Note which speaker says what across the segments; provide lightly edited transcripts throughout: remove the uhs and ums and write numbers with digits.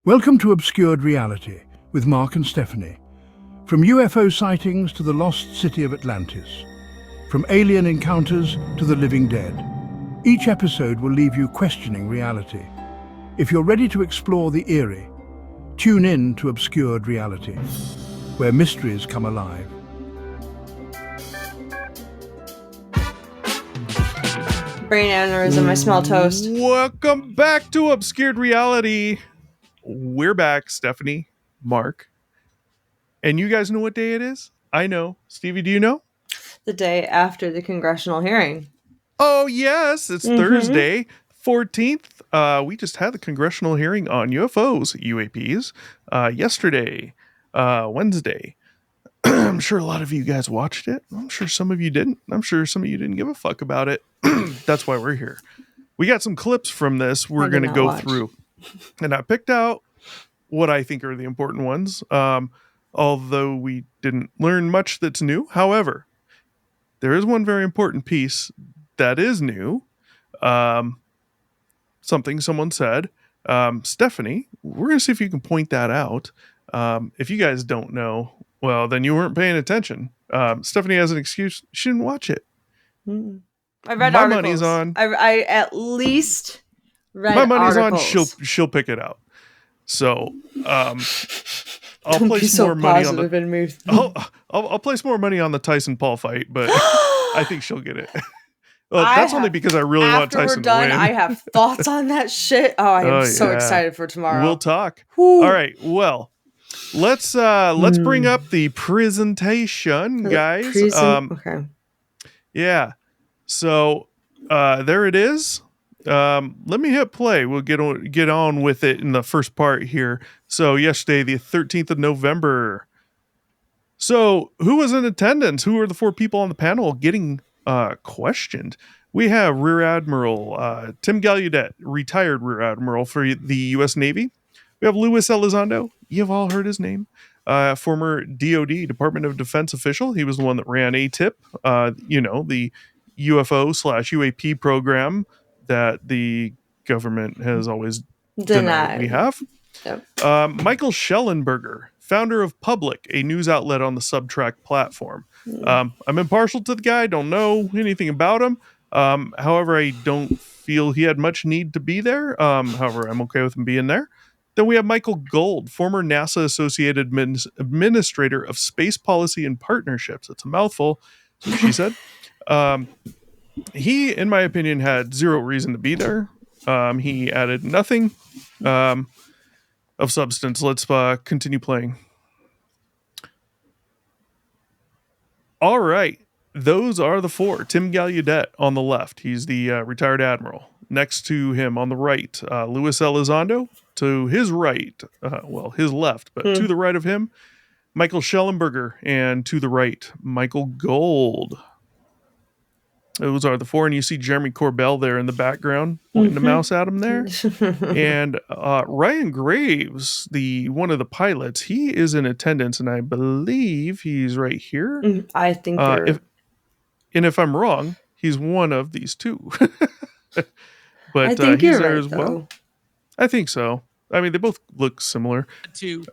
Speaker 1: Welcome to Obscured Reality with Mark and Stephanie. From UFO sightings to the lost city of Atlantis, from alien encounters to the living dead, each episode will leave you questioning reality. If you're ready to explore the eerie, tune in to Obscured Reality, where mysteries come alive.
Speaker 2: Brain aneurysm, I smell toast.
Speaker 3: Welcome back to Obscured Reality. We're back, Stephanie, Mark. And you guys know what day it is? I know. Stevie, do you know?
Speaker 2: The day after the congressional hearing.
Speaker 3: Oh, yes. It's Thursday, 14th. We just had the congressional hearing on UFOs, UAPs, yesterday, Wednesday. I'm sure a lot of you guys watched it. I'm sure some of you didn't. I'm sure some of you didn't give a fuck about it. That's why we're here. We got some clips from this we're going to go through. And I picked out what I think are the important ones, although we didn't learn much that's new. However, there is one very important piece that is new. Something someone said. Stephanie, we're going to see if you can point that out. If you guys don't know, well, then you weren't paying attention. Stephanie has an excuse. She didn't watch it.
Speaker 2: I read
Speaker 3: My
Speaker 2: articles.
Speaker 3: money's on.
Speaker 2: I at least read
Speaker 3: My money's
Speaker 2: articles.
Speaker 3: on. She'll pick it out. So I'll
Speaker 2: Don't
Speaker 3: place
Speaker 2: be so
Speaker 3: more money on
Speaker 2: positive in me.
Speaker 3: I'll place more money on the Tyson Paul fight, but I think she'll get it. Well, that's only because I really want Tyson
Speaker 2: After we're done,
Speaker 3: to win.
Speaker 2: I have thoughts on that shit. Oh, I am so excited for tomorrow.
Speaker 3: We'll talk.
Speaker 2: Whew.
Speaker 3: All right. Well, let's bring up the presentation, guys.
Speaker 2: Okay.
Speaker 3: Yeah. So there it is. Let me hit play. We'll get on with it in the first part here. So yesterday, the 13th of November. So who was in attendance? Who are the four people on the panel getting questioned? We have Rear Admiral Tim Gallaudet, retired Rear Admiral for the U.S. Navy. We have Luis Elizondo. You've all heard his name. Former DOD, Department of Defense official. He was the one that ran ATIP, the UFO/UAP program that the government has always denied we have.
Speaker 2: Yep.
Speaker 3: Michael Schellenberger, founder of Public, a news outlet on the Subtract platform. I'm impartial to the guy, don't know anything about him. However, I don't feel he had much need to be there. However, I'm okay with him being there. Then we have Michael Gold, former NASA Associated Administrator of Space Policy and Partnerships. It's a mouthful, she said. He, in my opinion, had zero reason to be there. He added nothing of substance. Let's continue playing. All right. Those are the four. Tim Gallaudet on the left. He's the retired admiral. Next to him on the right, Luis Elizondo. To his right, his left, but to the right of him, Michael Schellenberger. And to the right, Michael Gold. Those are the four, and you see Jeremy Corbell there in the background, pointing the mouse at him there. And Ryan Graves, one of the pilots, he is in attendance, and I believe he's right here.
Speaker 2: I think
Speaker 3: if I'm wrong, he's one of these two. But
Speaker 2: I think
Speaker 3: he's
Speaker 2: you're
Speaker 3: there
Speaker 2: right,
Speaker 3: as well.
Speaker 2: though.
Speaker 3: I think so. I mean, they both look similar.
Speaker 4: To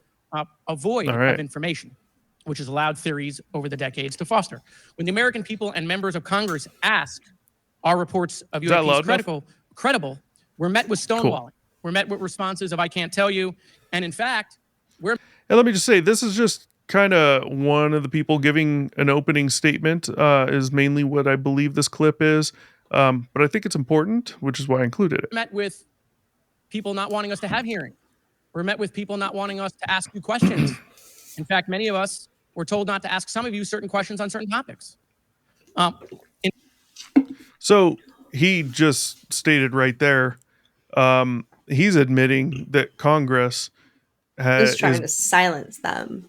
Speaker 4: avoid of information, which has allowed theories over the decades to foster. When the American people and members of Congress ask, are reports of UAPs credible, we're met with stonewalling. Cool. We're met with responses of, I can't tell you. And in fact,
Speaker 3: And let me just say, this is just kind of one of the people giving an opening statement is mainly what I believe this clip is. But I think it's important, which is why I included it.
Speaker 4: We're met with people not wanting us to have hearings. We're met with people not wanting us to ask you questions. In fact, many of us were told not to ask some of you certain questions on certain topics.
Speaker 3: So he just stated right there, he's admitting that Congress
Speaker 2: is trying to silence them.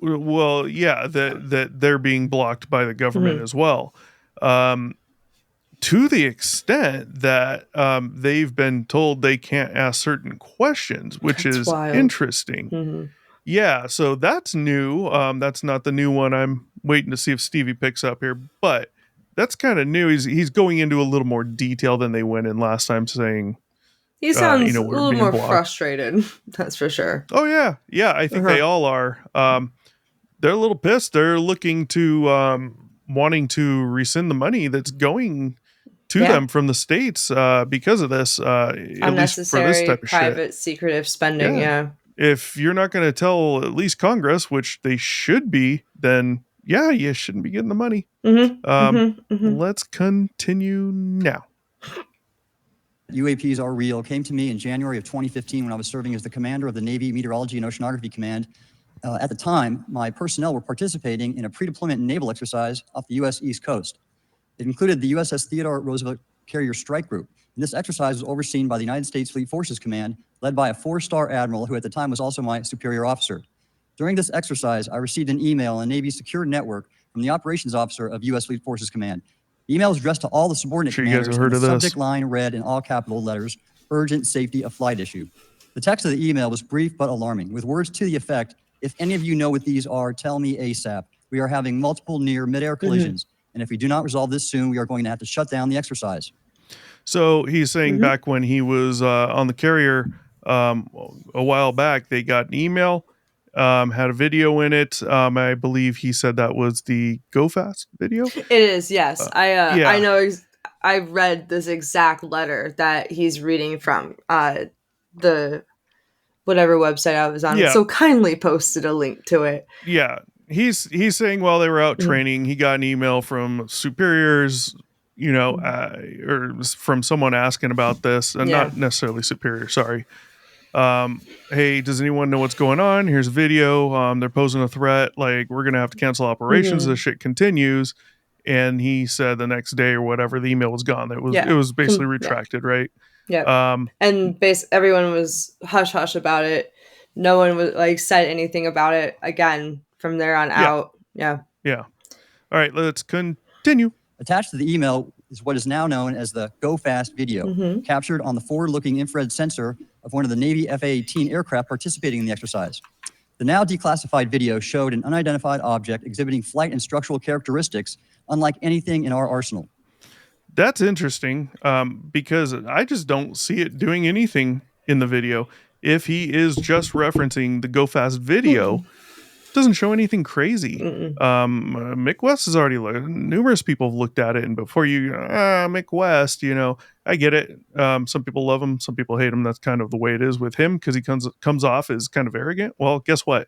Speaker 3: Well, yeah, that they're being blocked by the government as well. To the extent that they've been told they can't ask certain questions, which is wild. Interesting. Yeah, so that's new. That's not the new one. I'm waiting to see if Stevie picks up here, but that's kind of new. He's going into a little more detail than they went in last time, saying
Speaker 2: He sounds a
Speaker 3: we're
Speaker 2: little
Speaker 3: being
Speaker 2: more
Speaker 3: blocked.
Speaker 2: frustrated. That's for sure.
Speaker 3: Oh yeah. Yeah. I think they all are. They're a little pissed. They're looking to, wanting to rescind the money that's going to them from the states, because of this, at least for this type of
Speaker 2: private,
Speaker 3: shit.
Speaker 2: secretive spending. Yeah.
Speaker 3: If you're not going to tell at least Congress, which they should be, then yeah, you shouldn't be getting the money. Let's continue now.
Speaker 5: UAPs are real came to me in January of 2015 when I was serving as the commander of the Navy Meteorology and Oceanography Command. At the time, my personnel were participating in a pre-deployment naval exercise off the U.S. East Coast. It included the USS Theodore Roosevelt Carrier Strike Group. And this exercise was overseen by the United States Fleet Forces Command, led by a 4-star admiral who at the time was also my superior officer. During this exercise, I received an email on Navy's secure network from the operations officer of U.S. Fleet Forces Command. The email was addressed to all the subordinate commanders, and the subject line read in all capital letters, "Urgent Safety of Flight Issue." The text of the email was brief but alarming, with words to the effect, "If any of you know what these are, tell me ASAP. We are having multiple near mid-air collisions, and if we do not resolve this soon, we are going to have to shut down the exercise."
Speaker 3: So he's saying back when he was on the carrier a while back, they got an email, had a video in it. I believe he said that was the Go Fast video.
Speaker 2: It is, yes. I know. I read this exact letter that he's reading from the whatever website I was on.
Speaker 3: Yeah.
Speaker 2: So kindly posted a link to it.
Speaker 3: Yeah. He's saying while they were out training, he got an email from superiors, or from someone asking about this, and not necessarily superior. Sorry. Hey, does anyone know what's going on? Here's a video. They're posing a threat. Like, we're going to have to cancel operations. This shit continues. And he said the next day or whatever, the email was gone. It was basically retracted, right?
Speaker 2: Yeah. And everyone was hush hush about it. No one was said anything about it again from there on out. Yeah.
Speaker 3: Yeah. All right, let's continue.
Speaker 5: Attached to the email is what is now known as the Go Fast video, captured on the forward-looking infrared sensor of one of the Navy F-18 aircraft participating in the exercise. The now declassified video showed an unidentified object exhibiting flight and structural characteristics unlike anything in our arsenal.
Speaker 3: That's interesting, because I just don't see it doing anything in the video. If he is just referencing the Go Fast video, doesn't show anything crazy. Mick West has already numerous people have looked at it, and before Mick West, I get it. Some people love him, some people hate him. That's kind of the way it is with him, because he comes off as kind of arrogant. Well, guess what?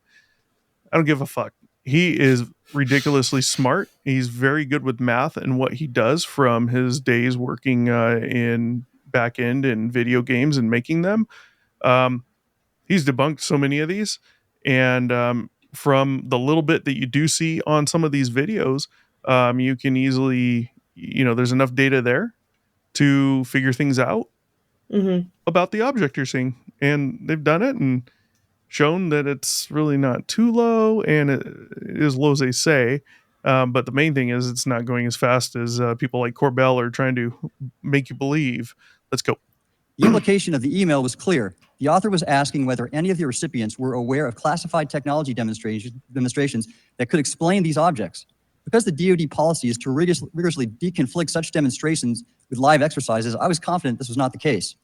Speaker 3: I don't give a fuck. He is ridiculously smart. He's very good with math and what he does from his days working in back end and video games and making them. He's debunked so many of these, and from the little bit that you do see on some of these videos, you can easily, there's enough data there to figure things out about the object you're seeing. And they've done it and shown that it's really not too low, and it is low as they say. But the main thing is it's not going as fast as people like Corbell are trying to make you believe. Let's go.
Speaker 5: The implication of the email was clear. The author was asking whether any of the recipients were aware of classified technology demonstrations that could explain these objects. Because the DoD policy is to rigorously deconflict such demonstrations with live exercises, I was confident this was not the case.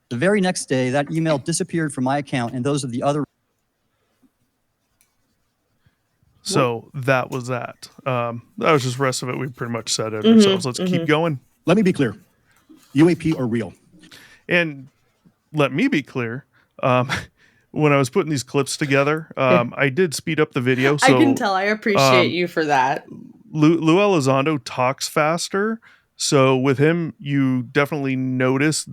Speaker 5: The very next day, that email disappeared from my account and those of the other.
Speaker 3: So that was that. That was just the rest of it. We pretty much said it ourselves. Let's keep going.
Speaker 6: Let me be clear. UAP are real.
Speaker 3: And let me be clear. When I was putting these clips together, I did speed up the video. So,
Speaker 2: I can tell. I appreciate you for that.
Speaker 3: Lou Elizondo talks faster. So with him, you definitely notice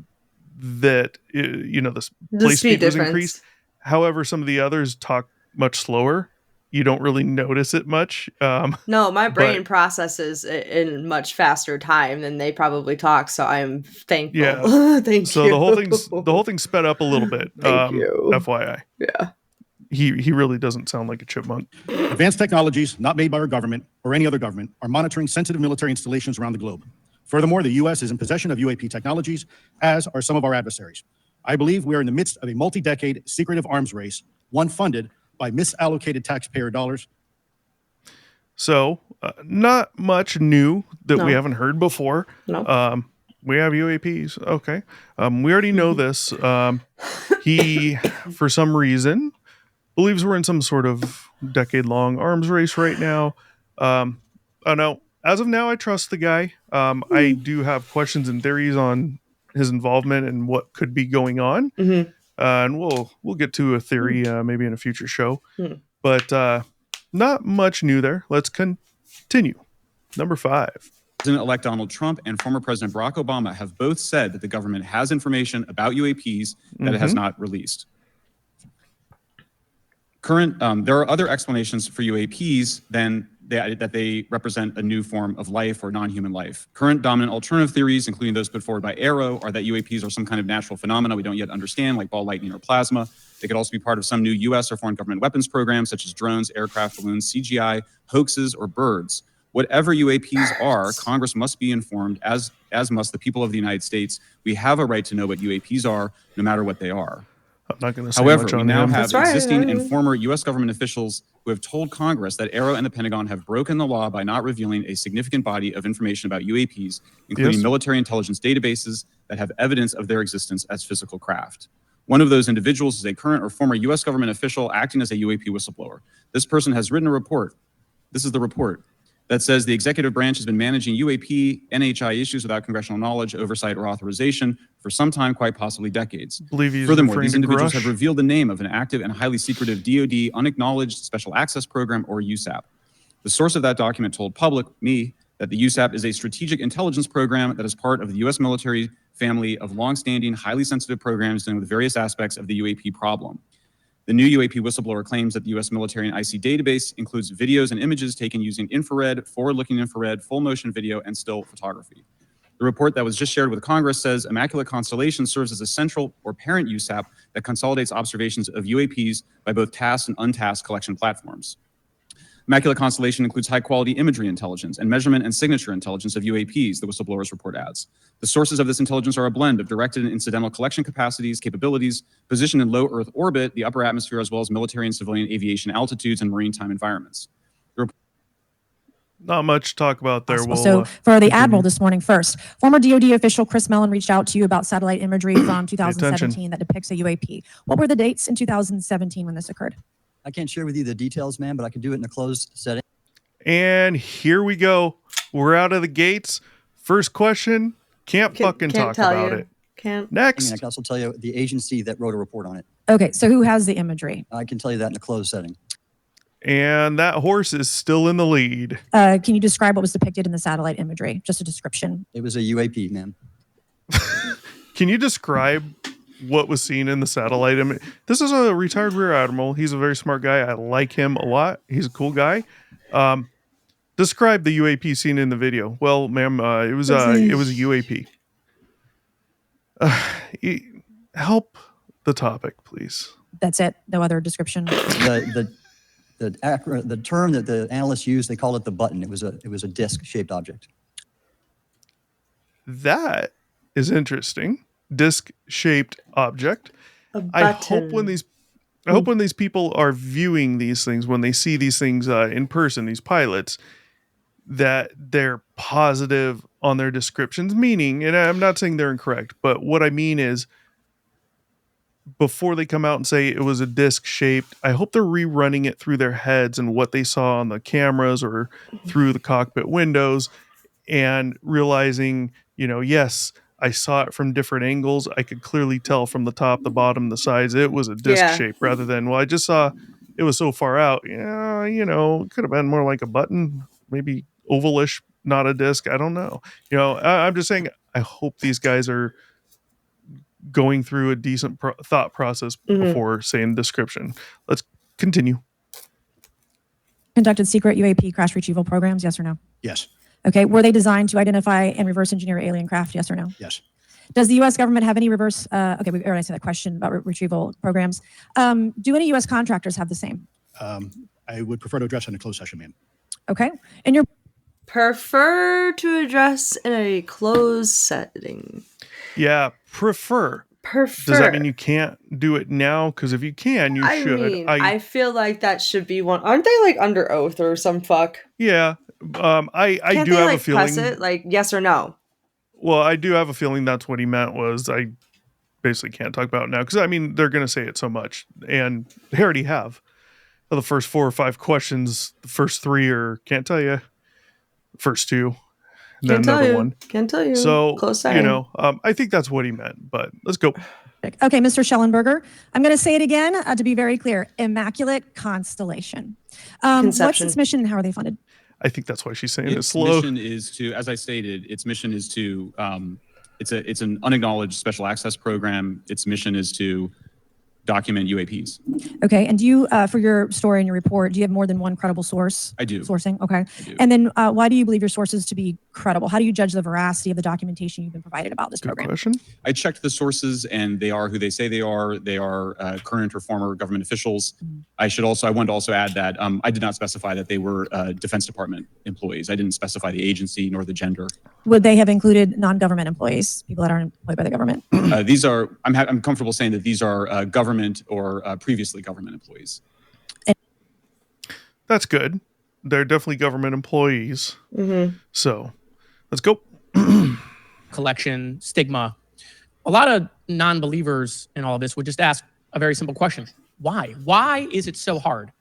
Speaker 3: that, the play speed was increased. However, some of the others talk much slower. You don't really notice it much.
Speaker 2: No, my brain processes in much faster time than they probably talk. So I'm thankful.
Speaker 3: Yeah.
Speaker 2: Thank you.
Speaker 3: So the whole thing sped up a little bit.
Speaker 2: Thank you.
Speaker 3: FYI.
Speaker 2: Yeah.
Speaker 3: He really doesn't sound like a chipmunk.
Speaker 6: Advanced technologies not made by our government or any other government are monitoring sensitive military installations around the globe. Furthermore, the U.S. is in possession of UAP technologies, as are some of our adversaries. I believe we are in the midst of a multi-decade secretive arms race, one funded by misallocated taxpayer dollars.
Speaker 3: So, not much new that we haven't heard before.
Speaker 2: No.
Speaker 3: we have UAPs. Okay. We already know this. He, for some reason, believes we're in some sort of decade-long arms race right now. Oh no. As of now, I trust the guy. I do have questions and theories on his involvement and what could be going on.
Speaker 2: Mm-hmm.
Speaker 3: And we'll get to a theory maybe in a future show. But not much new there. Let's continue. Number 5.
Speaker 7: President-elect Donald Trump and former President Barack Obama have both said that the government has information about UAPs that it has not released. There are other explanations for UAPs than that they represent a new form of life or non-human life. Current dominant alternative theories, including those put forward by Arrow, are that UAPs are some kind of natural phenomena we don't yet understand, like ball lightning or plasma. They could also be part of some new U.S. or foreign government weapons programs, such as drones, aircraft, balloons, CGI, hoaxes, or birds. Whatever UAPs are, Congress must be informed, as must the people of the United States. We have a right to know what UAPs are, no matter what they are.
Speaker 3: I'm not going to say
Speaker 7: However,
Speaker 3: much
Speaker 7: we
Speaker 3: on
Speaker 7: now
Speaker 3: him.
Speaker 7: have existing and former U.S. government officials who have told Congress that Arrow and the Pentagon have broken the law by not revealing a significant body of information about UAPs, including military intelligence databases that have evidence of their existence as physical craft. One of those individuals is a current or former U.S. government official acting as a UAP whistleblower. This person has written a report. This is the report that says the executive branch has been managing UAP, NHI issues without congressional knowledge, oversight, or authorization for some time, quite possibly decades. Furthermore, these individuals have revealed the name of an active and highly secretive DoD unacknowledged special access program, or USAP. The source of that document told me that the USAP is a strategic intelligence program that is part of the U.S. military family of longstanding, highly sensitive programs dealing with various aspects of the UAP problem. The new UAP whistleblower claims that the U.S. military and IC database includes videos and images taken using infrared, forward-looking infrared, full-motion video, and still photography. The report that was just shared with Congress says Immaculate Constellation serves as a central or parent USAP that consolidates observations of UAPs by both tasked and untasked collection platforms. Immaculate Constellation includes high-quality imagery intelligence and measurement and signature intelligence of UAPs, the whistleblower's report adds. The sources of this intelligence are a blend of directed and incidental collection capabilities, positioned in low Earth orbit, the upper atmosphere, as well as military and civilian aviation altitudes and maritime environments.
Speaker 3: Not much to talk about there.
Speaker 8: So for the Admiral this morning first, former DoD official Chris Mellon reached out to you about satellite imagery from 2017 that depicts a UAP. What were the dates in 2017 when this occurred?
Speaker 5: I can't share with you the details, ma'am, but I can do it in a closed setting.
Speaker 3: And here we go. We're out of the gates. First question. Can't talk about it.
Speaker 2: Can't.
Speaker 3: Next.
Speaker 5: I can also tell you the agency that wrote a report on it.
Speaker 8: Okay, so who has the imagery?
Speaker 5: I can tell you that in a closed setting.
Speaker 3: And that horse is still in the lead.
Speaker 8: Can you describe what was depicted in the satellite imagery? Just a description.
Speaker 5: It was a UAP, ma'am.
Speaker 3: Can you describe what was seen in the satellite image? This is a retired Rear Admiral. He's a very smart guy. I like him a lot. He's a cool guy. Describe the UAP seen in the video. Well, ma'am, it was a UAP. Help the topic, please.
Speaker 8: That's it. No other description.
Speaker 5: The term that the analysts used, they called it the button. It was a disc-shaped object.
Speaker 3: That is interesting. Disc-shaped object. I hope when these people are viewing these things, when they see these things in person, these pilots, that they're positive on their descriptions. Meaning, and I'm not saying they're incorrect, but what I mean is, before they come out and say it was a disc-shaped, I hope they're rerunning it through their heads and what they saw on the cameras or through the cockpit windows, and realizing, yes, I saw it from different angles. I could clearly tell from the top, the bottom, the sides, it was a disc shape rather than, I just saw it was so far out. It could have been more like a button, maybe ovalish, not a disc. I don't know. I'm just saying, I hope these guys are going through a decent thought process before saying description. Let's continue.
Speaker 8: Conducted secret UAP crash retrieval programs, yes or no?
Speaker 6: Yes.
Speaker 8: Okay, were they designed to identify and reverse engineer alien craft, yes or no?
Speaker 6: Yes.
Speaker 8: Does the U.S. government have any reverse, okay, we already answered that question about retrieval programs. Do any U.S. contractors have the same?
Speaker 6: I would prefer to address in a closed session, ma'am.
Speaker 8: Okay, and your
Speaker 2: prefer to address in a closed setting.
Speaker 3: Yeah, prefer. Does that mean you can't do it now? Because if you can, you should.
Speaker 2: I feel like that should be one. Aren't they like under oath or some fuck?
Speaker 3: Yeah. I
Speaker 2: Can't
Speaker 3: do
Speaker 2: they,
Speaker 3: have
Speaker 2: like,
Speaker 3: a feeling.
Speaker 2: press it, like yes or no?
Speaker 3: Well, I do have a feeling that's what he meant was I basically can't talk about it now because I mean they're going to say it so much, and they already have. The first 4 or 5 questions, the first 3 are can't tell you, first 2, and then another one.
Speaker 2: Can't tell you.
Speaker 3: So
Speaker 2: Close
Speaker 3: you know, I think that's what he meant. But let's go.
Speaker 8: Okay, Mr. Schellenberger, I'm going to say it again to be very clear. Immaculate Constellation. What's its mission and how are they funded?
Speaker 3: I think that's why she's saying it
Speaker 7: its
Speaker 3: slow.
Speaker 7: Mission is to, as I stated, its mission is to, it's an unacknowledged special access program. Its mission is to document UAPs.
Speaker 8: Okay, and do you, for your story and your report, do you have more than one credible source?
Speaker 7: I do.
Speaker 8: Sourcing, okay.
Speaker 7: I do.
Speaker 8: And then why do you believe your sources to be credible? How do you judge the veracity of the documentation you've been provided about this program?
Speaker 3: Question.
Speaker 7: I checked the sources and they are who they say they are. They are current or former government officials. I wanted to also add that I did not specify that they were Defense Department employees. I didn't specify the agency nor the gender.
Speaker 8: Would they have included non-government employees, people that aren't employed by the government?
Speaker 7: These are, I'm comfortable saying that these are government or previously government employees.
Speaker 3: That's good. They're definitely government employees. So let's go.
Speaker 4: Collection, stigma. A lot of non-believers in all of this would just ask a very simple question. Why? Why is it so hard?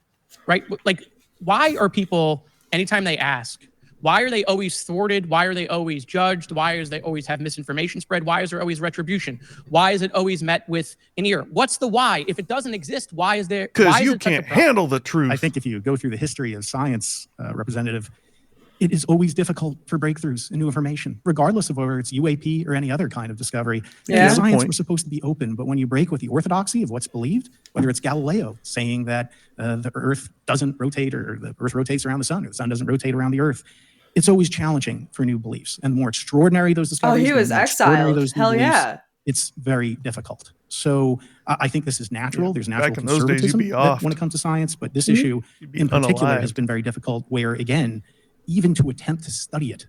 Speaker 4: Right? Like, why are people, anytime they ask, why are they always thwarted? Why are they always judged? Why is they always have misinformation spread? Why is there always retribution? Why is it always met with an ear? What's the why? If it doesn't exist, why is there?
Speaker 3: Because you can't handle the truth.
Speaker 9: I think if you go through the history of science, Representative, it is always difficult for breakthroughs in new information, regardless of whether it's UAP or any other kind of discovery.
Speaker 2: Yeah.
Speaker 9: Science was supposed to be open, but when you break with the orthodoxy of what's believed, whether it's Galileo saying that the Earth doesn't rotate or the Earth rotates around the sun or the sun doesn't rotate around the Earth, it's always challenging for new beliefs. And the more extraordinary those discoveries,
Speaker 2: he was exiled. Hell yeah.
Speaker 9: It's very difficult. So I think this is natural. There's natural
Speaker 3: Back in those days, you'd be off.
Speaker 9: when it comes to science, but this issue in particular
Speaker 3: unalive.
Speaker 9: has been very difficult where, again, even to attempt to study it.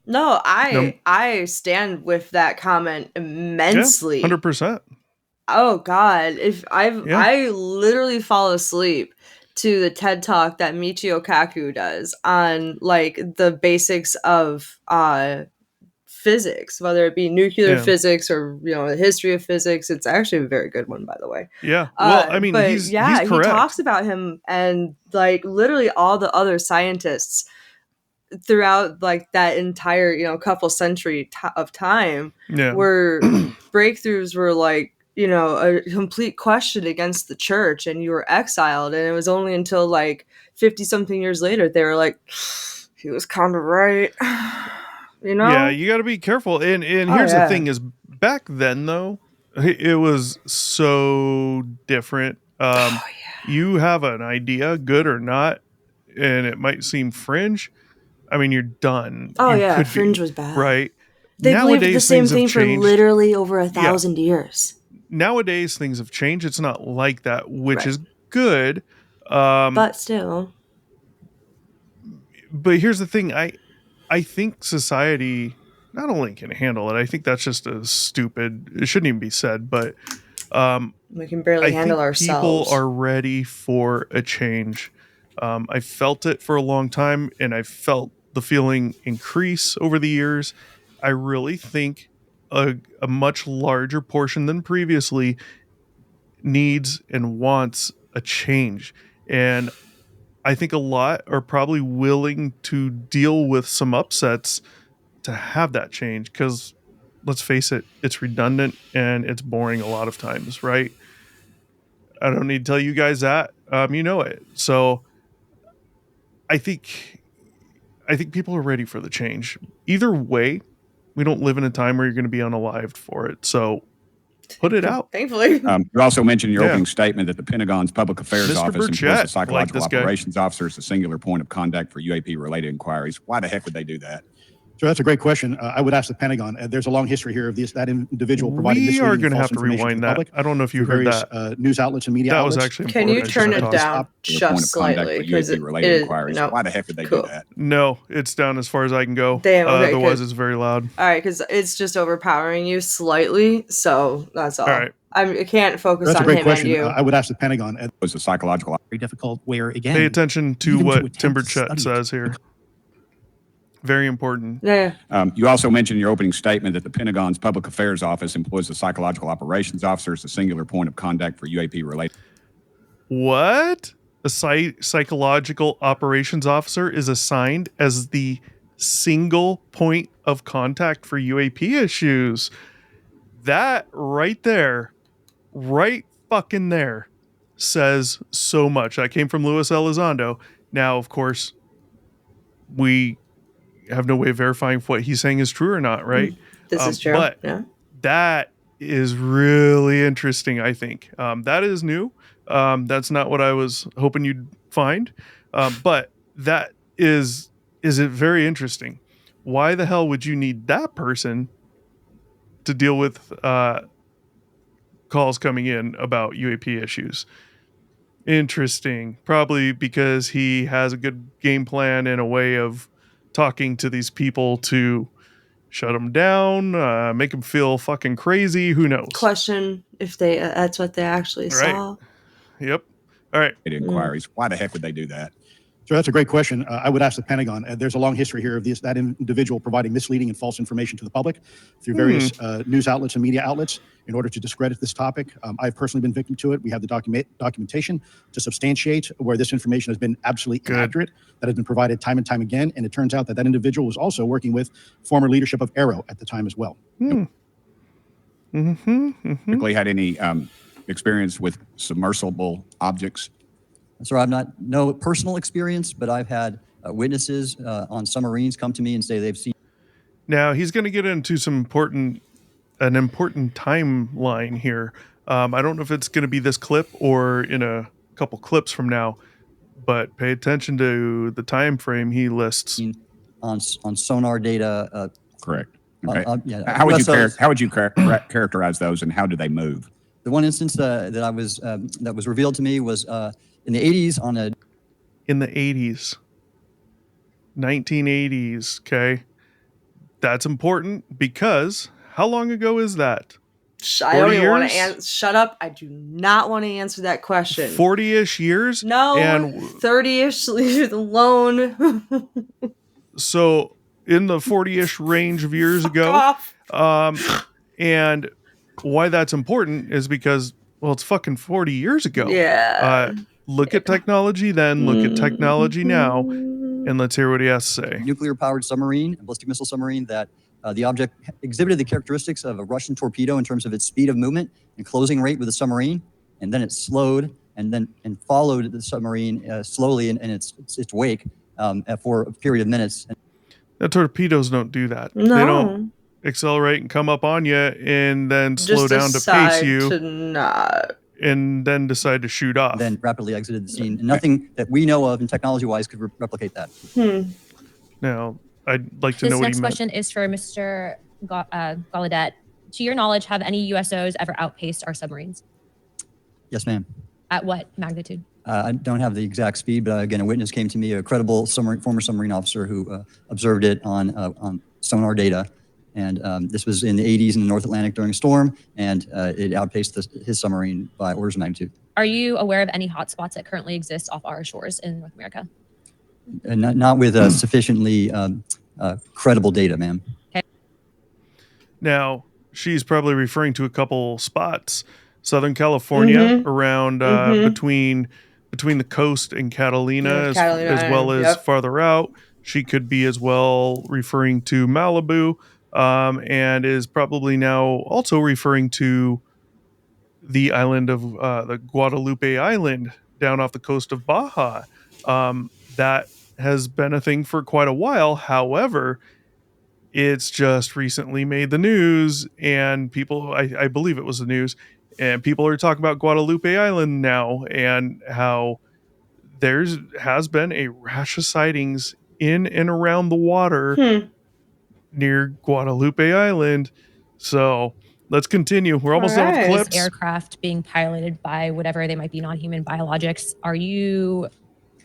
Speaker 2: No, I stand with that comment immensely.
Speaker 3: 100%.
Speaker 2: Oh God, if I literally fall asleep to the TED Talk that Michio Kaku does on like the basics of physics, whether it be nuclear physics or the history of physics. It's actually a very good one, by the way.
Speaker 3: Yeah. Well, I mean,
Speaker 2: but
Speaker 3: he's
Speaker 2: he
Speaker 3: correct.
Speaker 2: talks about him and like literally all the other scientists throughout like that entire couple century of time where breakthroughs were like a complete question against the church and you were exiled, and it was only until like 50 something years later they were like, he was kind of right.
Speaker 3: Yeah, you got to be careful. And here's the thing is, back then though, it was so different. You have an idea, good or not, and it might seem fringe. I mean, you're done.
Speaker 2: Fringe was bad.
Speaker 3: Right.
Speaker 2: They
Speaker 3: Nowadays,
Speaker 2: believed the same thing for
Speaker 3: changed.
Speaker 2: literally over 1,000 years.
Speaker 3: Nowadays things have changed. It's not like that, which is good.
Speaker 2: But still.
Speaker 3: But here's the thing. I think society not only can handle it, I think that's just it shouldn't even be said, but
Speaker 2: we can barely handle ourselves.
Speaker 3: People are ready for a change. I felt it for a long time, and I felt the feeling increase over the years. I really think a much larger portion than previously needs and wants a change. And I think a lot are probably willing to deal with some upsets to have that change. Because let's face it, it's redundant and it's boring a lot of times, right? I don't need to tell you guys that. You know it. So I think people are ready for the change. Either way, we don't live in a time where you're going to be unalived for it. So put it out.
Speaker 2: Thankfully.
Speaker 10: You also mentioned in your opening statement that the Pentagon's Public Affairs
Speaker 3: Mr.
Speaker 10: Office
Speaker 3: Burchett,
Speaker 10: employs the Psychological
Speaker 3: like this guy.
Speaker 10: Operations Officer as the singular point of contact for UAP-related inquiries. Why the heck would they do that?
Speaker 6: So that's a great question. I would ask the Pentagon. There's a long history here of that individual providing
Speaker 3: We
Speaker 6: misleading
Speaker 3: are going to
Speaker 6: false
Speaker 3: have to
Speaker 6: information
Speaker 3: rewind
Speaker 6: the
Speaker 3: that.
Speaker 6: public
Speaker 3: I don't know if you
Speaker 6: through
Speaker 3: heard
Speaker 6: various,
Speaker 3: that.
Speaker 6: news outlets and media
Speaker 3: That
Speaker 6: outlets.
Speaker 3: was actually
Speaker 2: Can
Speaker 3: important.
Speaker 2: you
Speaker 3: I
Speaker 2: turn
Speaker 3: shouldn't
Speaker 2: it
Speaker 3: have
Speaker 2: down
Speaker 10: point
Speaker 2: just
Speaker 10: of contact
Speaker 2: slightly?
Speaker 10: for
Speaker 2: Because
Speaker 10: UAP-related inquiries. Why the heck would they do that?
Speaker 3: No, it's down as far as I can go.
Speaker 2: Damn, okay,
Speaker 3: otherwise, it's very loud.
Speaker 2: All right, because it's just overpowering you slightly. So that's all.
Speaker 3: All right.
Speaker 2: I can't focus
Speaker 6: That's a
Speaker 2: on
Speaker 6: great
Speaker 2: him
Speaker 6: question.
Speaker 2: and you.
Speaker 6: I would ask the Pentagon.
Speaker 10: Was the psychological
Speaker 9: Very difficult where, again,
Speaker 3: Pay attention to
Speaker 9: even to
Speaker 3: what
Speaker 9: attempt
Speaker 3: Tim
Speaker 9: to
Speaker 3: Burchett
Speaker 9: study
Speaker 3: says here. Very important.
Speaker 2: Yeah.
Speaker 10: You also mentioned in your opening statement that the Pentagon's Public Affairs Office employs a psychological operations officer as a singular point of contact for UAP related.
Speaker 3: What? A psychological operations officer is assigned as the single point of contact for UAP issues. That right there, right fucking there, says so much. That came from Luis Elizondo. Now, of course, we have no way of verifying if what he's saying is true or not, right?
Speaker 2: This is true.
Speaker 3: But
Speaker 2: yeah.
Speaker 3: that is really interesting, I think. That is new. That's not what I was hoping you'd find. But that is it very interesting. Why the hell would you need that person to deal with calls coming in about UAP issues? Interesting. Probably because he has a good game plan and a way of talking to these people to shut them down, make them feel fucking crazy. Who knows?
Speaker 2: Question if they that's what they actually saw.
Speaker 3: Yep. All right.
Speaker 10: Inquiries. Why the heck would they do that?
Speaker 6: So that's a great question. I would ask the Pentagon. There's a long history here of that individual providing misleading and false information to the public through various news outlets and media outlets in order to discredit this topic. I've personally been victim to it. We have the documentation to substantiate where this information has been absolutely inaccurate, that has been provided time and time again. And it turns out that individual was also working with former leadership of Arrow at the time as well.
Speaker 10: Quickly, had any experience with submersible objects?
Speaker 5: So I've no personal experience, but I've had witnesses on submarines come to me and say they've seen.
Speaker 3: Now he's going to get into an important timeline here. I don't know if it's going to be this clip or in a couple clips from now, but pay attention to the time frame he lists
Speaker 5: on sonar data.
Speaker 10: Correct. Okay. How would you characterize those, and how do they move?
Speaker 5: The one instance that was revealed to me was in the 80s on a.
Speaker 3: In the 80s, 1980s. Okay, that's important because how long ago is that?
Speaker 2: I don't even want to shut up. I do not want to answer that question.
Speaker 3: 40-ish years?
Speaker 2: No, and 30-ish. Leave it alone.
Speaker 3: So in the 40-ish range of years ago. And why that's important is because, well, it's fucking 40 years ago.
Speaker 2: Yeah.
Speaker 3: Look at technology then, look at technology now, and let's hear what he has to say.
Speaker 5: Nuclear-powered submarine, a ballistic missile submarine, that the object exhibited the characteristics of a Russian torpedo in terms of its speed of movement and closing rate with the submarine, and then it slowed and followed the submarine slowly in its wake for a period of minutes.
Speaker 3: The torpedoes don't do that.
Speaker 2: No.
Speaker 3: They don't accelerate and come up on you and then slow down to pace you. And then decide to shoot off.
Speaker 5: Then rapidly exited the scene. And nothing that we know of and technology-wise could replicate that.
Speaker 3: Now, I'd like to know what he meant.
Speaker 11: This next question is for Mr. Gallaudet. To your knowledge, have any USOs ever outpaced our submarines?
Speaker 5: Yes, ma'am.
Speaker 11: At what magnitude?
Speaker 5: I don't have the exact speed, but again, a witness came to me, a credible former submarine officer who observed it on sonar data. And this was in the 80s in the North Atlantic during a storm, and it outpaced his submarine by orders of magnitude.
Speaker 11: Are you aware of any hotspots that currently exist off our shores in North America?
Speaker 5: Not with sufficiently credible data, ma'am.
Speaker 11: Okay.
Speaker 3: Now, she's probably referring to a couple spots. Southern California, around between the coast and Catalina, as well as farther out. She could be as well referring to Malibu. And is probably now also referring to the island of the Guadalupe Island down off the coast of Baja. That has been a thing for quite a while. However, it's just recently made the news, and people, I believe it was the news, and people are talking about Guadalupe Island now and how has been a rash of sightings in and around the water near Guadalupe Island. So let's continue. We're almost done with clips.
Speaker 11: Aircraft being piloted by whatever they might be, non-human biologics.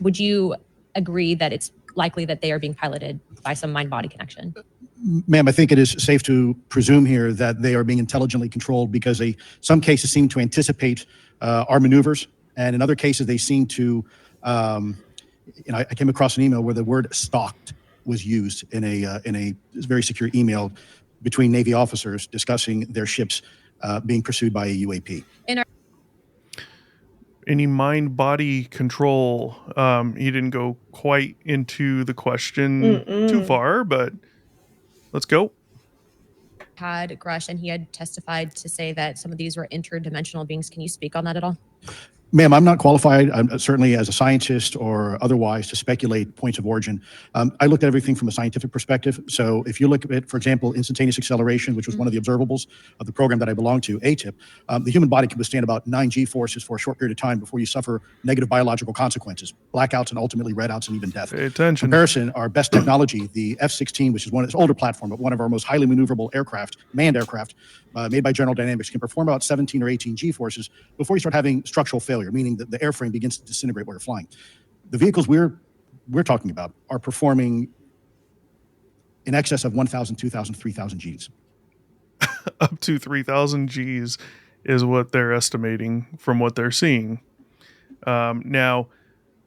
Speaker 11: Would you agree that it's likely that they are being piloted by some mind-body connection?
Speaker 6: Ma'am, I think it is safe to presume here that they are being intelligently controlled because some cases seem to anticipate our maneuvers, and in other cases they seem to, I came across an email where the word stalked was used in a very secure email between Navy officers discussing their ships being pursued by a UAP.
Speaker 3: Any mind-body control? He didn't go quite into the question too far, but let's go.
Speaker 11: Had Grush, and he had testified to say that some of these were interdimensional beings. Can you speak on that at all?
Speaker 6: Ma'am, I'm not qualified, certainly as a scientist or otherwise, to speculate points of origin. I looked at everything from a scientific perspective. So if you look at, for example, instantaneous acceleration, which was one of the observables of the program that I belong to, ATIP, the human body can withstand about 9 G-forces for a short period of time before you suffer negative biological consequences, blackouts and ultimately redouts and even death.
Speaker 3: Pay attention.
Speaker 6: Comparison, our best technology, the F-16, which is one of its older platform, but one of our most highly maneuverable aircraft, manned aircraft, made by General Dynamics, can perform about 17 or 18 G-forces before you start having structural failure, meaning that the airframe begins to disintegrate while you're flying. The vehicles we're talking about are performing in excess of 1,000, 2,000, 3,000 Gs.
Speaker 3: Up to 3,000 Gs is what they're estimating from what they're seeing. Now,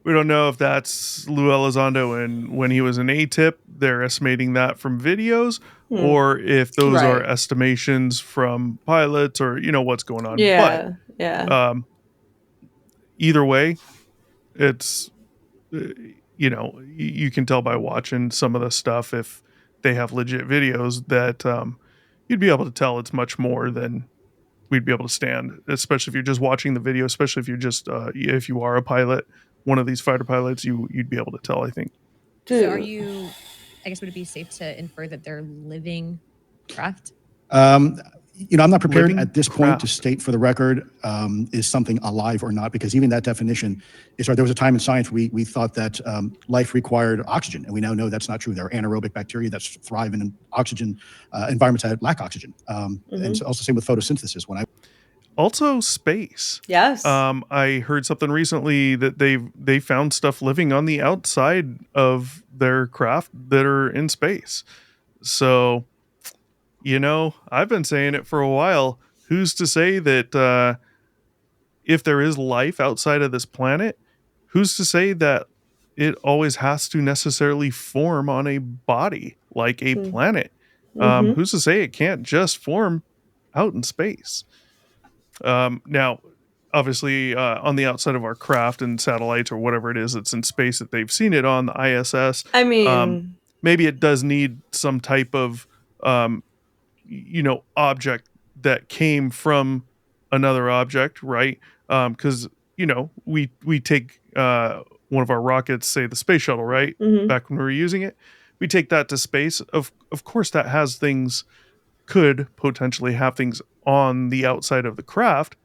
Speaker 3: we don't know if that's Lou Elizondo and when he was in ATIP, they're estimating that from videos, or if those are estimations from pilots or, what's going on.
Speaker 2: Yeah,
Speaker 3: but, either way, it's, you can tell by watching some of the stuff if they have legit videos that you'd be able to tell it's much more than we'd be able to stand, especially if you're just watching the video, especially if you're just, if you are a pilot, one of these fighter pilots, you'd be able to tell, I think.
Speaker 11: So are you, I guess, would it be safe to infer that they're living craft?
Speaker 6: I'm not prepared at this point to state for the record is something alive or not, because even that definition is right. There was a time in science we thought that life required oxygen, and we now know that's not true. There are anaerobic bacteria that thrive in oxygen environments that lack oxygen, and so also same with photosynthesis.
Speaker 3: Also space.
Speaker 2: Yes.
Speaker 3: I heard something recently that they found stuff living on the outside of their craft that are in space. So, I've been saying it for a while. Who's to say that if there is life outside of this planet, who's to say that it always has to necessarily form on a body like a planet? Who's to say it can't just form out in space? Now, obviously, on the outside of our craft and satellites or whatever it is that's in space that they've seen it on, the ISS.
Speaker 2: I mean,
Speaker 3: maybe it does need some type of, object that came from another object, right? Because, we take one of our rockets, say the space shuttle, right? Back when we were using it, we take that to space. Of course, that has things, could potentially have things on the outside of the craft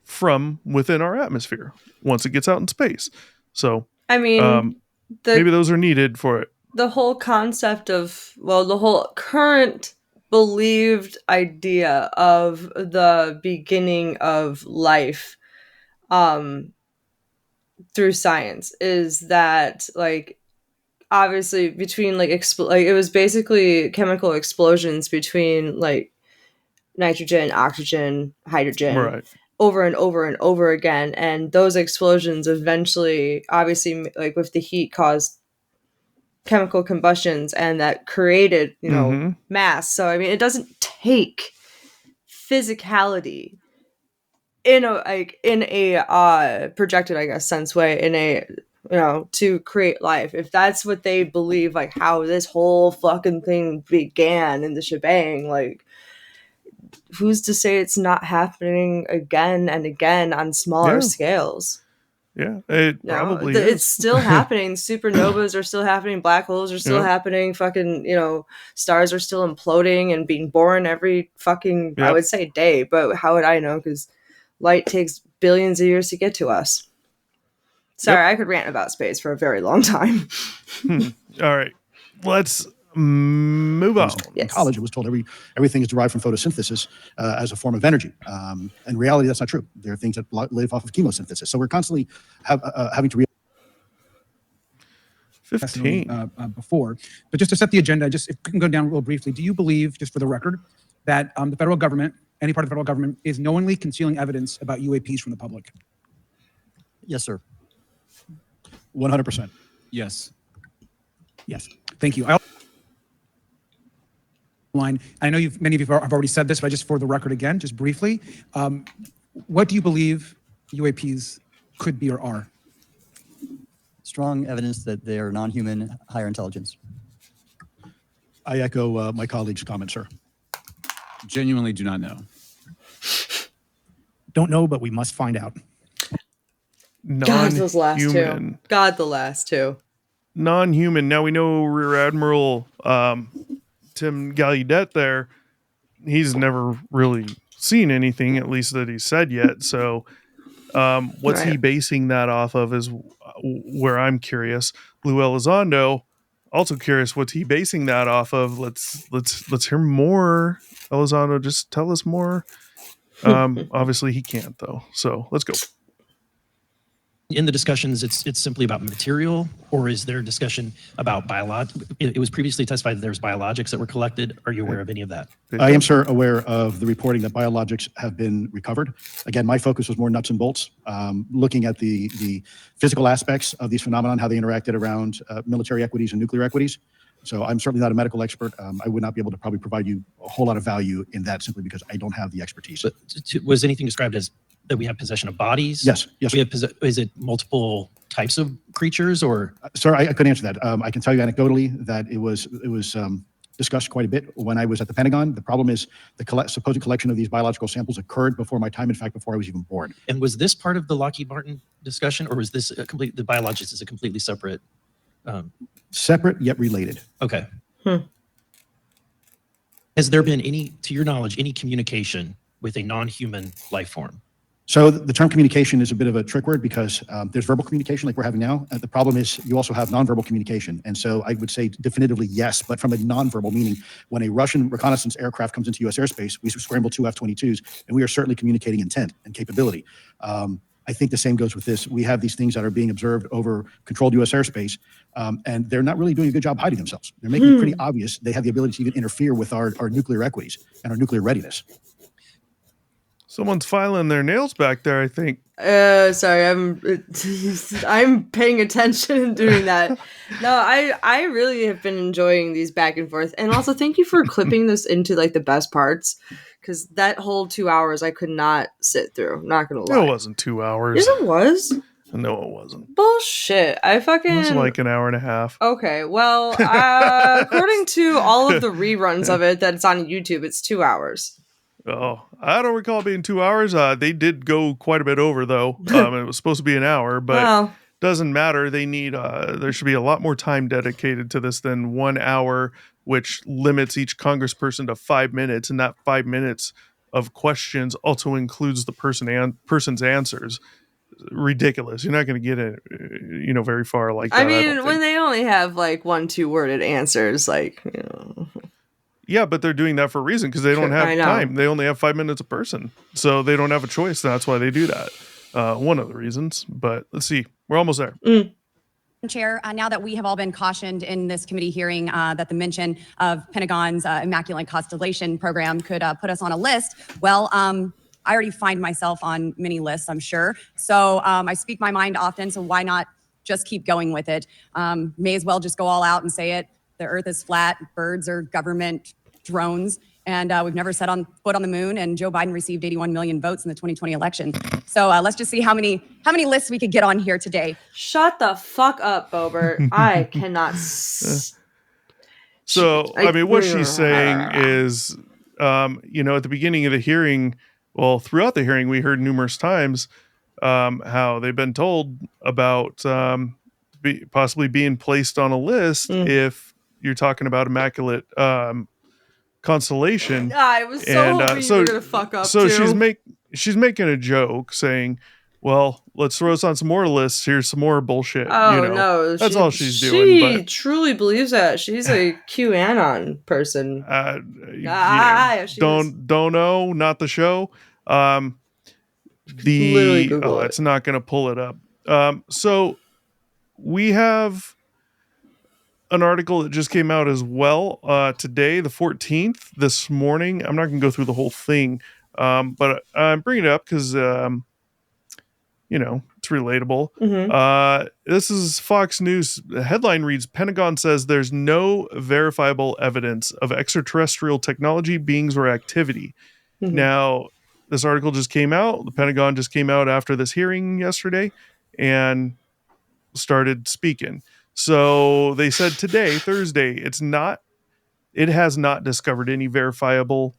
Speaker 3: from within our atmosphere once it gets out in space. So,
Speaker 2: I mean,
Speaker 3: maybe those are needed for it.
Speaker 2: The whole concept of, the whole current believed idea of the beginning of life through science is that, obviously between it was basically chemical explosions between nitrogen, oxygen, hydrogen, over and over and over again, and those explosions eventually, obviously, with the heat, caused chemical combustions, and that created mass. So I mean, it doesn't take physicality in a projected, I guess, sense way, in a to create life. If that's what they believe, how this whole fucking thing began in the shebang, who's to say it's not happening again and again on smaller scales?
Speaker 3: Yeah, it probably is.
Speaker 2: It's still happening. Supernovas are still happening. Black holes are still happening. Fucking, stars are still imploding and being born every fucking, I would say, day. But how would I know? Because light takes billions of years to get to us. Sorry, I could rant about space for a very long time.
Speaker 3: All right. Let's move on.
Speaker 6: In college, it was told everything is derived from photosynthesis as a form of energy. In reality, that's not true. There are things that live off of chemosynthesis. So we're constantly having to
Speaker 3: 15
Speaker 12: before. But just to set the agenda, if we can go down real briefly, do you believe, just for the record, that the federal government, any part of the federal government, is knowingly concealing evidence about UAPs from the public?
Speaker 5: Yes, sir.
Speaker 6: 100%.
Speaker 7: Yes.
Speaker 12: Yes. Thank you. I know many of you have already said this, but just for the record again, just briefly, what do you believe UAPs could be or are?
Speaker 5: Strong evidence that they are non-human, higher intelligence.
Speaker 6: I echo my colleague's comment, sir.
Speaker 7: Genuinely do not know.
Speaker 9: Don't know, but we must find out.
Speaker 2: God, those last two. God, the last two.
Speaker 3: Non-human. Now we know Rear Admiral Tim Gallaudet there. He's never really seen anything, at least that he said yet. So what's he basing that off of is where I'm curious. Lou Elizondo, also curious, what's he basing that off of? Let's hear more. Elizondo, just tell us more. Obviously he can't though. So let's go.
Speaker 13: In the discussions, it's simply about material, or is there discussion about it was previously testified that there's biologics that were collected. Are you aware of any of that?
Speaker 6: I am, sir, aware of the reporting that biologics have been recovered. Again, my focus was more nuts and bolts, looking at the physical aspects of these phenomenon, how they interacted around military equities and nuclear equities. So I'm certainly not a medical expert. I would not be able to probably provide you a whole lot of value in that simply because I don't have the expertise.
Speaker 13: But was anything described as that we have possession of bodies?
Speaker 6: Yes. Yes.
Speaker 13: We have is it multiple types of creatures or?
Speaker 6: Sir, I couldn't answer that. I can tell you anecdotally that it was discussed quite a bit when I was at the Pentagon. The problem is the supposed collection of these biological samples occurred before my time. In fact, before I was even born.
Speaker 13: And was this part of the Lockheed Martin discussion, or was this the biologics is a completely separate?
Speaker 6: Separate yet related.
Speaker 13: Okay. Has there been any, to your knowledge, any communication with a non-human life form?
Speaker 6: So the term communication is a bit of a trick word because there's verbal communication like we're having now. The problem is you also have nonverbal communication. And so I would say definitively yes, but from a nonverbal meaning, when a Russian reconnaissance aircraft comes into U.S. airspace, we scramble 2 F-22s, and we are certainly communicating intent and capability. I think the same goes with this. We have these things that are being observed over controlled U.S. airspace, and they're not really doing a good job hiding themselves. They're making it pretty obvious they have the ability to even interfere with our nuclear equities and our nuclear readiness.
Speaker 3: Someone's filing their nails back there, I think.
Speaker 2: Sorry, I'm paying attention and doing that. No, I really have been enjoying these back and forth. And also thank you for clipping this into like the best parts. Because that whole 2 hours I could not sit through. Not gonna lie.
Speaker 3: It wasn't 2 hours.
Speaker 2: Yes, it was.
Speaker 3: No, it wasn't.
Speaker 2: Bullshit. It was
Speaker 3: like an hour and a half.
Speaker 2: Okay, well, according to all of the reruns of it that's on YouTube, it's 2 hours.
Speaker 3: Oh, I don't recall it being 2 hours. They did go quite a bit over, though. It was supposed to be an hour, but doesn't matter. They need, there should be a lot more time dedicated to this than 1 hour, which limits each congressperson to 5 minutes. And that 5 minutes of questions also includes the person's answers. Ridiculous. You're not going to get it, very far like that.
Speaker 2: I mean, when they only have like 1-2 worded answers, like,
Speaker 3: Yeah, but they're doing that for a reason because they don't have time. They only have 5 minutes a person. So they don't have a choice. That's why they do that. One of the reasons. But let's see. We're almost there.
Speaker 14: Chair, now that we have all been cautioned in this committee hearing that the mention of Pentagon's Immaculate Constellation program could put us on a list, well, I already find myself on many lists, I'm sure. So I speak my mind often, so why not just keep going with it? May as well just go all out and say it. The Earth is flat, birds are government drones, and we've never set foot on the moon, and Joe Biden received 81 million votes in the 2020 election. So let's just see how many lists we could get on here today.
Speaker 2: Shut the fuck up, Bobert. I cannot.
Speaker 3: So, I mean, what she's saying is, at the beginning of the hearing, well, throughout the hearing, we heard numerous times how they've been told about possibly being placed on a list if you're talking about Immaculate Constellation.
Speaker 2: I was so hoping you were gonna fuck up.
Speaker 3: So
Speaker 2: too.
Speaker 3: she's making a joke saying, "Well, let's throw us on some more lists. Here's some more bullshit."
Speaker 2: Oh no,
Speaker 3: that's all she's doing.
Speaker 2: She truly believes that. She's a QAnon person.
Speaker 3: Don't know, not the show. It's not going to pull it up. So we have an article that just came out as well today, the 14th, this morning. I'm not going to go through the whole thing, but I'm bringing it up because, it's relatable.
Speaker 2: Mm-hmm.
Speaker 3: This is Fox News. The headline reads, Pentagon says there's no verifiable evidence of extraterrestrial technology, beings, or activity.
Speaker 2: Mm-hmm.
Speaker 3: Now, this article just came out. The Pentagon just came out after this hearing yesterday and started speaking. So they said today, Thursday, it has not discovered any verifiable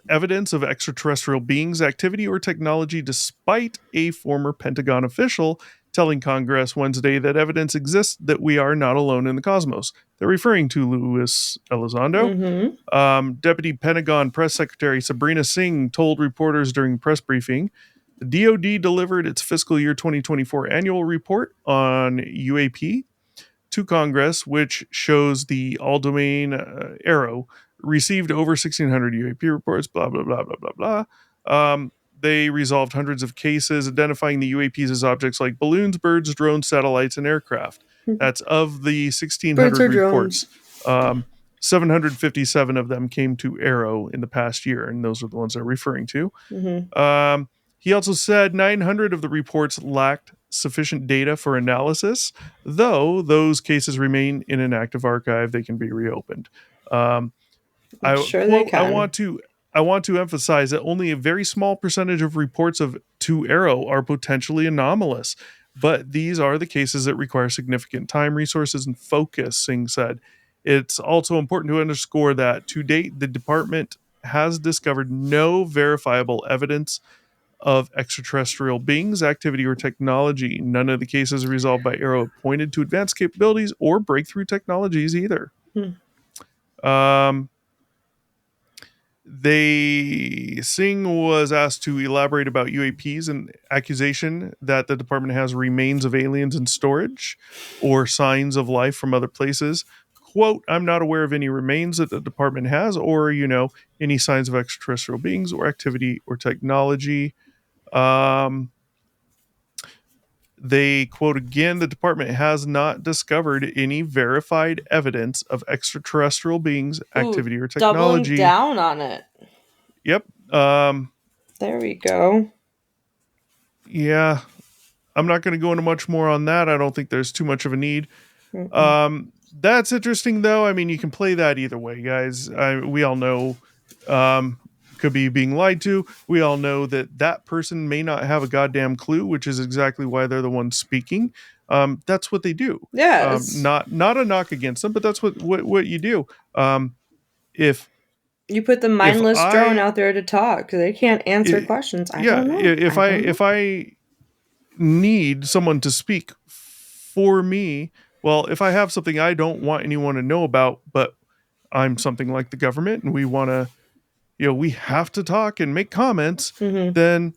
Speaker 3: evidence of extraterrestrial beings, activity, or technology, despite a former Pentagon official telling Congress Wednesday that evidence exists that we are not alone in the cosmos. They're referring to Luis Elizondo.
Speaker 2: Mm-hmm.
Speaker 3: Deputy Pentagon Press Secretary Sabrina Singh told reporters during a press briefing, the DoD delivered its fiscal year 2024 annual report on UAP to Congress, which shows the all-domain Arrow received over 1,600 UAP reports, blah, blah, blah, blah, blah, blah. They resolved hundreds of cases, identifying the UAPs as objects like balloons, birds, drones, satellites, and aircraft. That's of the 1,600 reports. 757 of them came to Arrow in the past year, and those are the ones they're referring to.
Speaker 2: Mm-hmm.
Speaker 3: He also said 900 of the reports lacked sufficient data for analysis, though those cases remain in an active archive. They can be reopened.
Speaker 2: They can.
Speaker 3: I want to emphasize that only a very small percentage of reports to Arrow are potentially anomalous, but these are the cases that require significant time, resources, and focus, Singh said. It's also important to underscore that to date, the department has discovered no verifiable evidence of extraterrestrial beings, activity, or technology. None of the cases resolved by Arrow pointed to advanced capabilities or breakthrough technologies either. Singh was asked to elaborate about UAPs and accusation that the department has remains of aliens in storage or signs of life from other places. Quote, I'm not aware of any remains that the department has or, any signs of extraterrestrial beings or activity or technology. They quote again, the department has not discovered any verified evidence of extraterrestrial beings, activity, or technology.
Speaker 2: Doubling down on it.
Speaker 3: Yep.
Speaker 2: There we go.
Speaker 3: Yeah. I'm not going to go into much more on that. I don't think there's too much of a need. That's interesting, though. I mean, you can play that either way, guys. We all know could be being lied to. We all know that person may not have a goddamn clue, which is exactly why they're the ones speaking. That's what they do.
Speaker 2: Yeah.
Speaker 3: Not a knock against them, but that's what you do. If
Speaker 2: you put the mindless drone out there to talk, they can't answer questions. I don't know.
Speaker 3: If I need someone to speak for me, well, if I have something I don't want anyone to know about, but I'm something like the government and we want to, we have to talk and make comments, then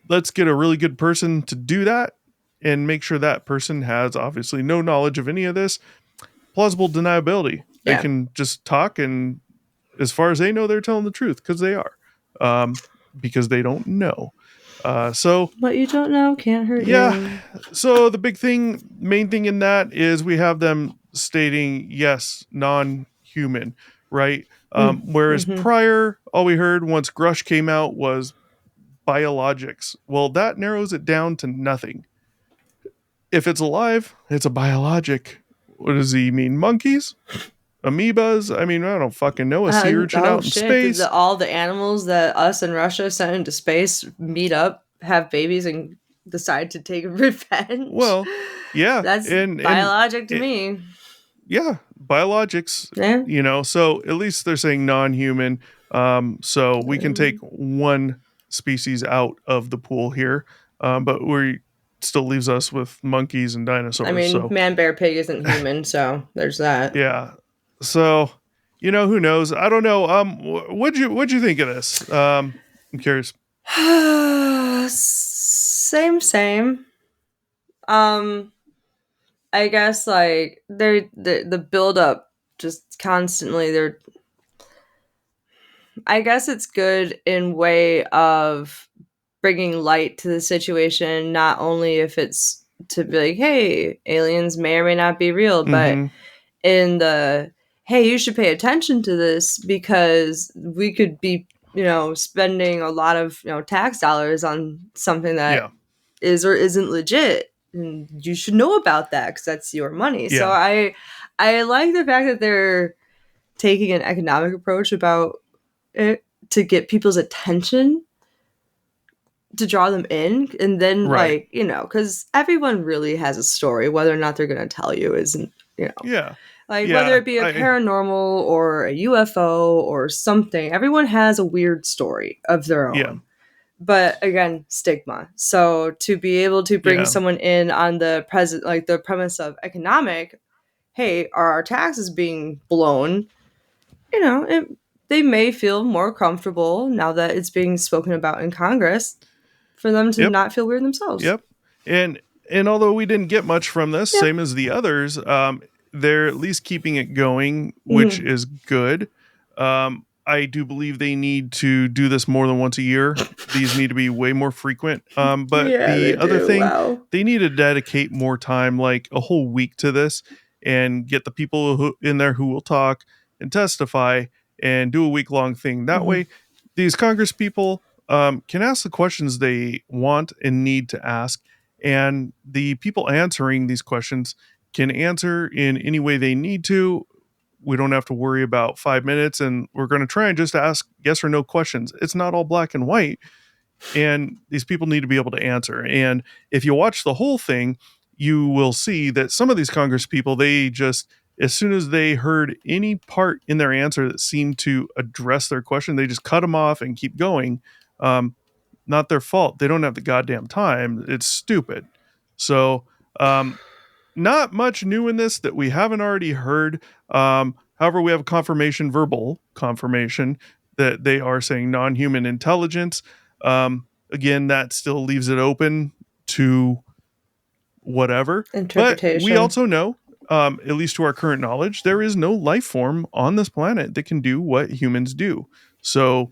Speaker 3: let's get a really good person to do that and make sure that person has obviously no knowledge of any of this. Plausible deniability.
Speaker 2: Yeah.
Speaker 3: They can just talk, and as far as they know, they're telling the truth because they are, because they don't know. So
Speaker 2: what you don't know can't hurt you.
Speaker 3: Yeah. So the main thing in that is we have them stating, yes, non-human, right? Whereas prior, all we heard once Grush came out was biologics. Well, that narrows it down to nothing. If it's alive, it's a biologic. What does he mean? Monkeys? Amoebas? I mean, I don't fucking know. A sea urchin out in space.
Speaker 2: All the animals that us and Russia sent into space meet up, have babies, and decide to take revenge.
Speaker 3: Well, yeah.
Speaker 2: That's biologic to me.
Speaker 3: Yeah, biologics.
Speaker 2: Yeah.
Speaker 3: So at least they're saying non-human. So we can take one species out of the pool here, but still leaves us with monkeys and dinosaurs.
Speaker 2: I mean, man, bear, pig isn't human, so there's that.
Speaker 3: Yeah. So, who knows? I don't know. What'd you think of this? I'm curious.
Speaker 2: Same. I guess like the build up just constantly I guess it's good in way of bringing light to the situation, not only if it's to be like, hey, aliens may or may not be real, but in the, hey, you should pay attention to this because we could be, spending a lot of, tax dollars on something that is or isn't legit. And you should know about that because that's your money.
Speaker 3: Yeah.
Speaker 2: So I like the fact that they're taking an economic approach about it to get people's attention, to draw them in, and then
Speaker 3: Right.
Speaker 2: because everyone really has a story. Whether or not they're going to tell you isn't,
Speaker 3: Yeah.
Speaker 2: whether it be a paranormal or a UFO or something, everyone has a weird story of their own.
Speaker 3: Yeah.
Speaker 2: But again, stigma. So to be able to bring someone in on the the premise of economic, hey, are our taxes being blown? They may feel more comfortable now that it's being spoken about in Congress for them to not feel weird themselves.
Speaker 3: Yep. And although we didn't get much from this, same as the others, they're at least keeping it going, which is good. I do believe they need to do this more than once a year. These need to be way more frequent. But the other thing, they need to dedicate more time, like a whole week to this, and get the people in there who will talk and testify and do a week-long thing. That way, these Congress people can ask the questions they want and need to ask, and the people answering these questions can answer in any way they need to. We don't have to worry about 5 minutes, and we're going to try and just ask yes or no questions. It's not all black and white, and these people need to be able to answer. And if you watch the whole thing, you will see that some of these Congress people, they just, as soon as they heard any part in their answer that seemed to address their question, they just cut them off and keep going. Not their fault. They don't have the goddamn time. It's stupid. So, not much new in this that we haven't already heard. However, we have verbal confirmation that they are saying non-human intelligence. Again, that still leaves it open to whatever interpretation. But we also know, at least to our current knowledge, there is no life form on this planet that can do what humans do. So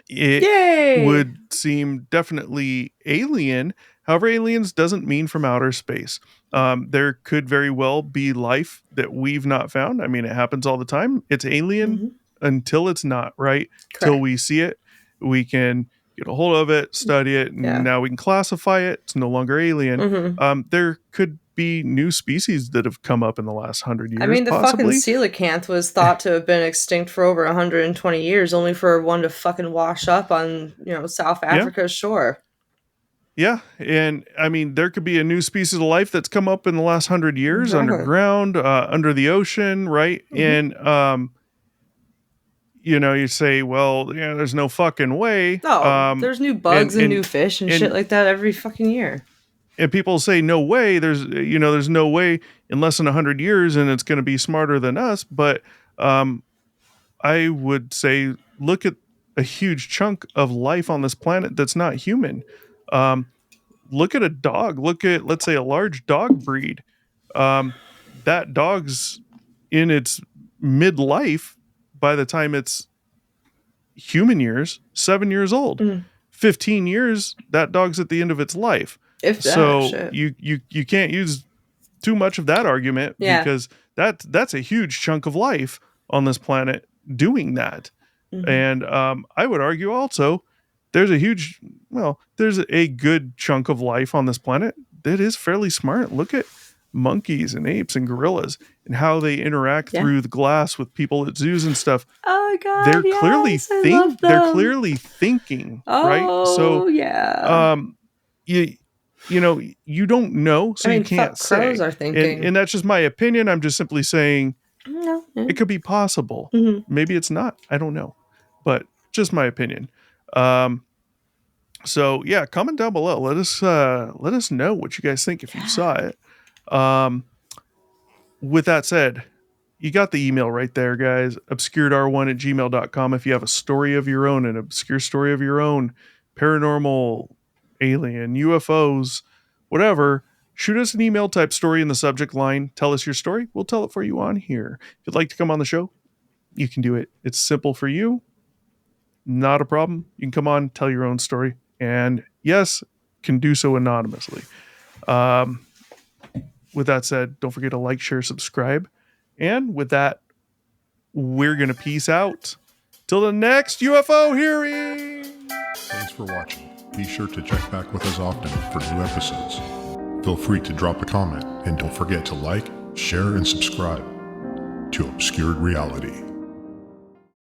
Speaker 3: it would seem definitely alien. However, aliens doesn't mean from outer space. There could very well be life that we've not found. I mean, it happens all the time. It's alien until it's not, right? Till we see it, we can get a hold of it, study it, and now we can classify it. It's no longer alien. There could be new species that have come up in the last 100 years.
Speaker 2: I mean, the
Speaker 3: possibly.
Speaker 2: fucking coelacanth was thought to have been extinct for over 120 years, only for one to fucking wash up on, South Africa's shore.
Speaker 3: Yeah, and I mean, there could be a new species of life that's come up in the last 100 years, underground, under the ocean, right? And, you say, well, there's no fucking way.
Speaker 2: No, there's new bugs and new fish and shit like that every fucking year.
Speaker 3: And people say, no way, there's no way in less than 100 years and it's going to be smarter than us. But I would say, look at a huge chunk of life on this planet that's not human. Look at a dog. Look at, let's say, a large dog breed. That dog's in its midlife by the time it's human years, 7 years old. 15 years, that dog's at the end of its life.
Speaker 2: If that,
Speaker 3: so
Speaker 2: shit.
Speaker 3: you can't use too much of that argument because that's a huge chunk of life on this planet doing that. And I would argue also there's a good chunk of life on this planet that is fairly smart. Look at monkeys and apes and gorillas and how they interact through the glass with people at zoos and stuff.
Speaker 2: Oh God,
Speaker 3: they're clearly they're clearly thinking, right? So you don't know, so you can't say.
Speaker 2: Crows are thinking.
Speaker 3: And that's just my opinion. I'm just simply saying it could be possible. Maybe it's not. I don't know. But just my opinion. So yeah, comment down below. Let us know what you guys think if you saw it. With that said, you got the email right there, guys. obscuredr1@gmail.com. If you have a story of your own, an obscure story of your own, paranormal, alien, UFOs, whatever, shoot us an email, type story in the subject line. Tell us your story. We'll tell it for you on here. If you'd like to come on the show, you can do it. It's simple for you. Not a problem. You can come on, tell your own story. And yes, can do so anonymously. With that said, don't forget to like, share, subscribe. And with that, we're going to peace out. Till the next UFO hearing.
Speaker 1: Thanks for watching.
Speaker 15: Be sure to check back with us often for new episodes. Feel free to drop a comment, and don't forget to like, share, and subscribe to Obscured Reality.